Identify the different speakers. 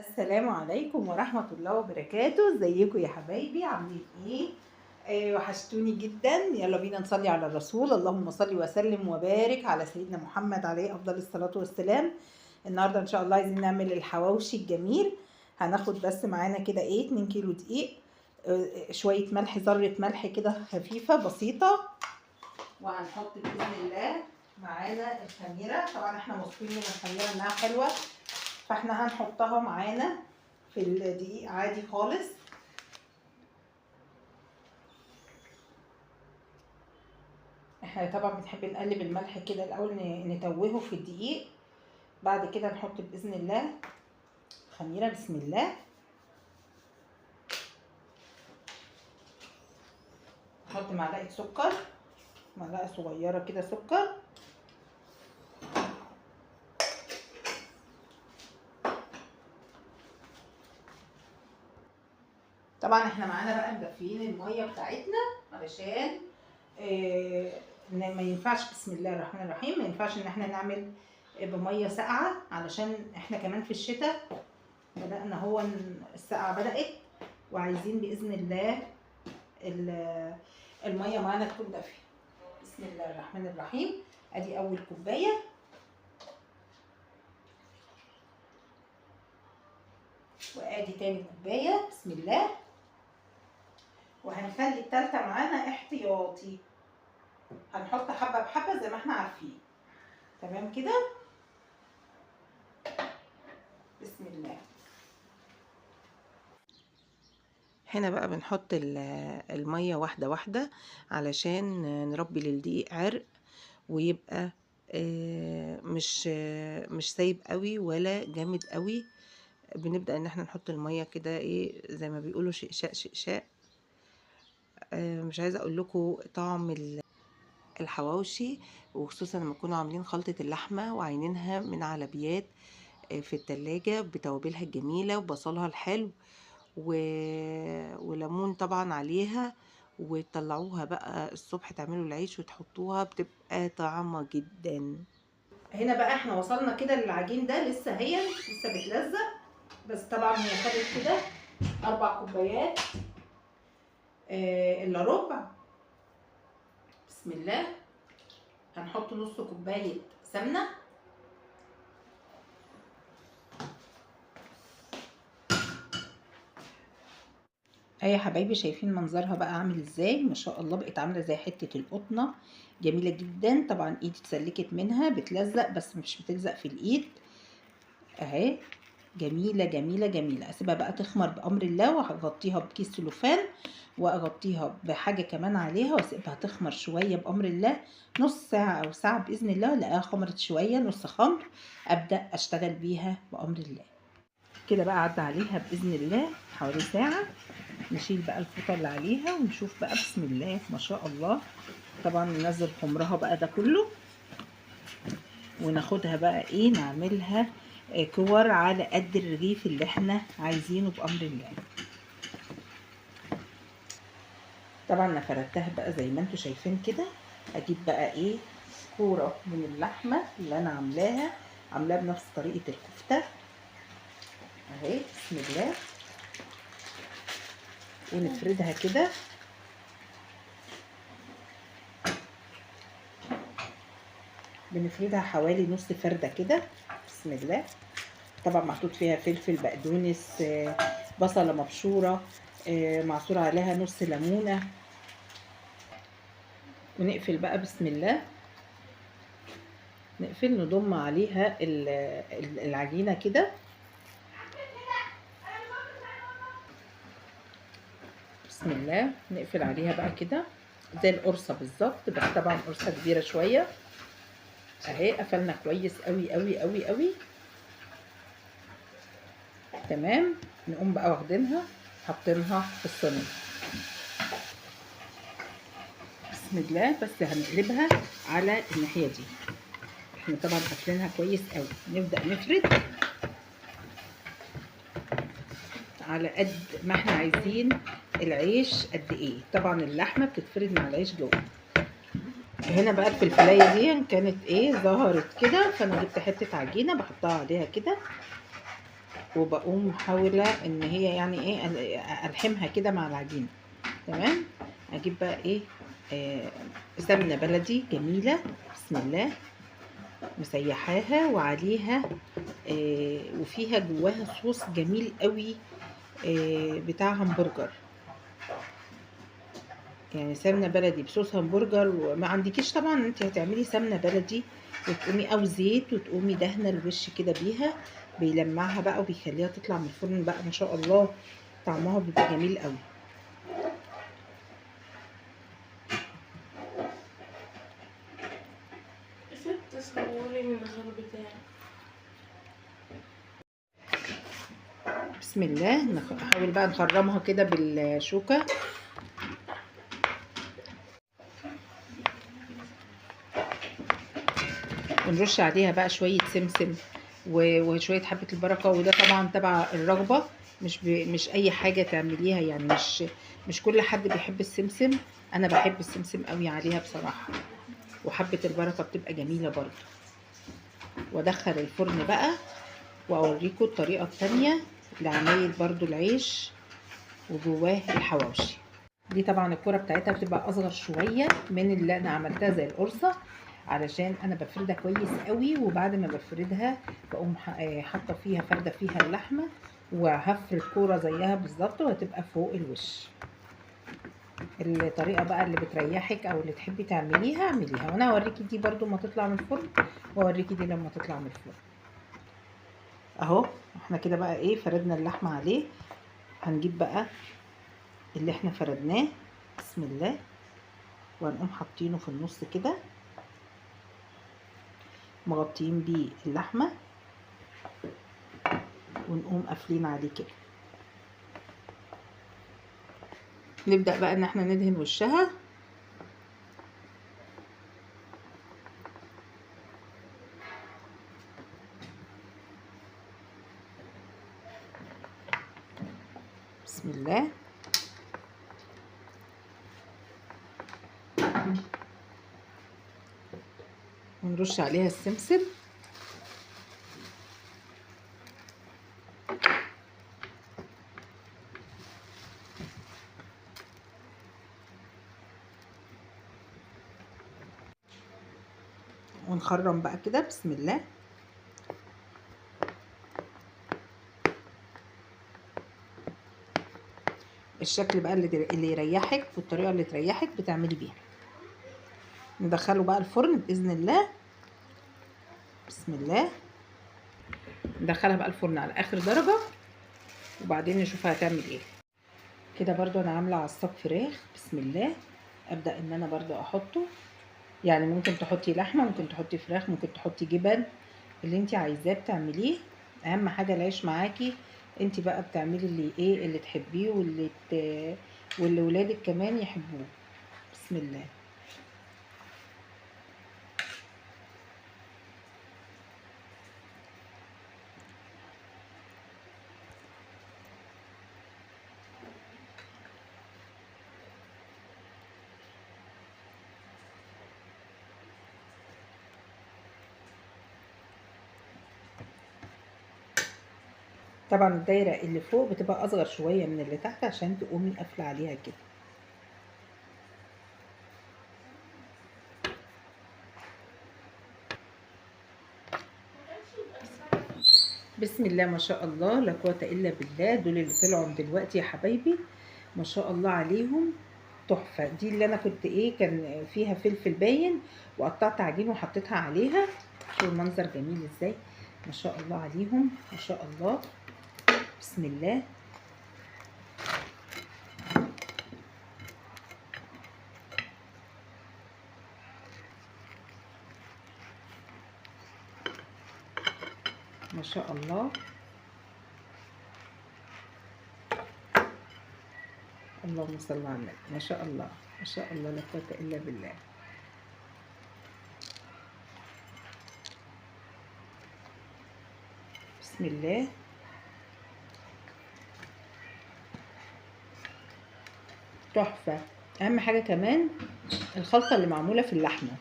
Speaker 1: السلام عليكم ورحمة الله وبركاته. ازيكم يا حبايبي؟ عاملين ايه؟ وحشتوني جدا. يلا بينا نصلي على الرسول. اللهم صل وسلم وبارك على سيدنا محمد عليه افضل الصلاة والسلام. النهارده ان شاء الله عايزين نعمل الحواوشي الجميل. هناخد بس معانا كده 2 كيلو دقيق، شوية ملح، ذرة ملح كده خفيفة بسيطة، وهنحط بإذن الله معانا الخميرة. طبعا احنا واثقين من الخميرة انها حلوة، فاحنا هنحطها معانا في الدقيق عادي خالص. احنا طبعا بنحب نقلب الملح كده الاول، نتوهه في الدقيق، بعد كده نحط باذن الله خميره. بسم الله. نحط معلقه سكر، معلقه صغيره كده سكر، طبعا احنا معانا بقى مدفيين الميه بتاعتنا علشان ما ينفعش، بسم الله الرحمن الرحيم، ما ينفعش ان احنا نعمل بميه ساقعه، علشان احنا كمان في الشتاء بدأنا، هو الساقعه بدأت، وعايزين باذن الله الميه معانا تكون دافيه. بسم الله الرحمن الرحيم. ادي اول كوبايه، وادي تاني كوبايه. بسم الله. وهنخلي التالتة معانا احتياطي، هنحط حبه بحبه زي ما احنا عارفين. تمام كده. بسم الله. هنا بقى بنحط الميه واحده واحده علشان نربي للدقيق عرق، ويبقى مش سايب قوي ولا جامد قوي. بنبدأ ان احنا نحط المية كده، ايه، زي ما بيقولوا شقشاق شقشاق. مش عايزة اقول لكم طعم الحواوشي، وخصوصا لما يكونوا عاملين خلطة اللحمة وعينينها من على بيات في التلاجة بتوابلها الجميلة وبصلها الحلو وليمون طبعا عليها، وتطلعوها بقى الصبح تعملوا العيش وتحطوها، بتبقى طعمة جدا. هنا بقى احنا وصلنا كده للعجين ده، لسه لسه بتلزق، بس طبعا هي خدت كده 4 كوبايات الا ربع. بسم الله. هنحط نص كوبايه سمنه، يا حبايبي شايفين منظرها بقى عامل ازاي؟ ما شاء الله، بقت عامله زي حته القطنه، جميله جدا. طبعا ايدي اتسلكت منها، بتلزق بس مش بتلزق في الايد اهي، جميله جميله جميله. اسيبها بقى تخمر بامر الله، وهغطيها بكيس سلوفان، واغطيها بحاجه كمان عليها، واسيبها تخمر شويه بامر الله، نص ساعه او ساعه باذن الله. الاقيها خمرت شويه، نص خمر، ابدا اشتغل بيها بامر الله. كده بقى عدى عليها باذن الله حوالي ساعه. نشيل بقى الفوطه اللي عليها ونشوف بقى. بسم الله ما شاء الله. طبعا ننزل خمرها بقى ده كله، وناخدها بقى ايه، نعملها كور على قد الرغيف اللي احنا عايزينه بامر الله. طبعا انا فردتها بقى زي ما انتم شايفين كده. اجيب بقى ايه، كوره من اللحمه اللي انا عاملاها بنفس طريقه الكفته اهي. بسم الله. ونفردها كده، بنفردها حوالي نص فرده كده. بسم الله. طبعا محطوط فيها فلفل، بقدونس، بصله مبشوره، معصور عليها نص ليمونه. ونقفل بقى. بسم الله. نقفل، نضم عليها العجينه كده. بسم الله. نقفل عليها بقى كده زي القرصه بالظبط، بس طبعا قرصه كبيره شويه اهي. قفلنا كويس قوي قوي قوي قوي. تمام. نقوم بقى واخدينها حاطينها في الصينيه. بسم الله. بس هنقلبها على الناحيه دي، احنا طبعا قافلينها كويس قوي. نبدا نفرد على قد ما احنا عايزين العيش قد ايه. طبعا اللحمه بتتفرد مع العيش جوه. هنا بقى الفلفلايه دي كانت ايه، ظهرت كده، فانا جبت حته عجينه بحطها عليها كده وبقوم محاولة ان هي يعني ايه الحمها كده مع العجينة. تمام. اجيب بقى ايه سمنة بلدي جميلة، بسم الله، مسيحاها وعليها وفيها جواها صوص جميل قوي بتاع همبرجر، يعني سمنة بلدي بصوص همبرجر. وما عندكيش طبعا انت هتعملي سمنة بلدي وتقومي او زيت وتقومي دهنة الوش كده بيها، بيلمعها بقى وبيخليها تطلع من الفرن بقى ما شاء الله، طعمها بيبقى جميل قوي.
Speaker 2: تصوري من الغرب بتاعي.
Speaker 1: بسم الله، نحاول بقى نخرمها كده بالشوكة. ونرش عليها بقى شوية سمسم وشوية حبة البركة، وده طبعا تبع الرغبة، مش أي حاجة تعمليها، يعني مش كل حد بيحب السمسم. أنا بحب السمسم قوي عليها بصراحة، وحبة البركة بتبقى جميلة برضو. وأدخل الفرن بقى وأوريكم الطريقة التانية لعمايل برضو العيش وجواه الحواوشي. دي طبعا الكرة بتاعتها بتبقى اصغر شوية من اللي انا عملتها زي القرصة، علشان انا بفردها كويس قوي، وبعد ما بفردها بقوم حاطة فيها فردة فيها اللحمة، وهفرد كورة زيها بالظبط وهتبقى فوق الوش. الطريقة بقى اللي بتريحك او اللي تحبي تعمليها اعمليها، وانا هوريكي دي برضو ما تطلع من الفرن، واوريكي دي لما تطلع من الفرن. اهو احنا كده بقى ايه فردنا اللحمة عليه. هنجيب بقى اللي احنا فردناه، بسم الله، وهنقوم حاطينه في النص كده، مغطيين بيه اللحمة، ونقوم قافلين عليه كده. نبدأ بقى ان احنا ندهن وشها. بسم الله. ونرش عليها السمسم. ونخرم بقى كده، بسم الله. الشكل بقى اللي يريحك والطريقة اللي تريحك بتعملي بيها. ندخله بقى الفرن بإذن الله، بسم الله. ندخلها بقى الفرن على آخر درجة، وبعدين نشوفها هتعمل ايه. كده برضو انا عاملة عصاق فراخ، بسم الله. ابدأ ان انا برضو احطه، يعني ممكن تحطي لحمة، ممكن تحطي فراخ، ممكن تحطي جبن، اللي انت عايزاه بتعمليه. اهم حاجة العيش معاكي، انت بقى بتعملي اللي ايه اللي تحبيه واللي ولادك كمان يحبوه. بسم الله. طبعا الدايرة اللي فوق بتبقى اصغر شوية من اللي تحت عشان تقومي قافلة عليها كده. بسم الله ما شاء الله، لا قوة الا بالله. دول اللي طلعوا دلوقتي يا حبايبي، ما شاء الله عليهم، تحفة. دي اللي انا كنت ايه كان فيها فلفل باين، وقطعت عجين وحطيتها عليها. شوفوا المنظر جميل ازاي، ما شاء الله عليهم، ما شاء الله، بسم الله. ما شاء الله، اللهم صل على النبي، ما شاء الله، ما شاء الله، لا قوة الا بالله. بسم الله. تحفة. اهم حاجة كمان الخلطة اللي معمولة في اللحمة،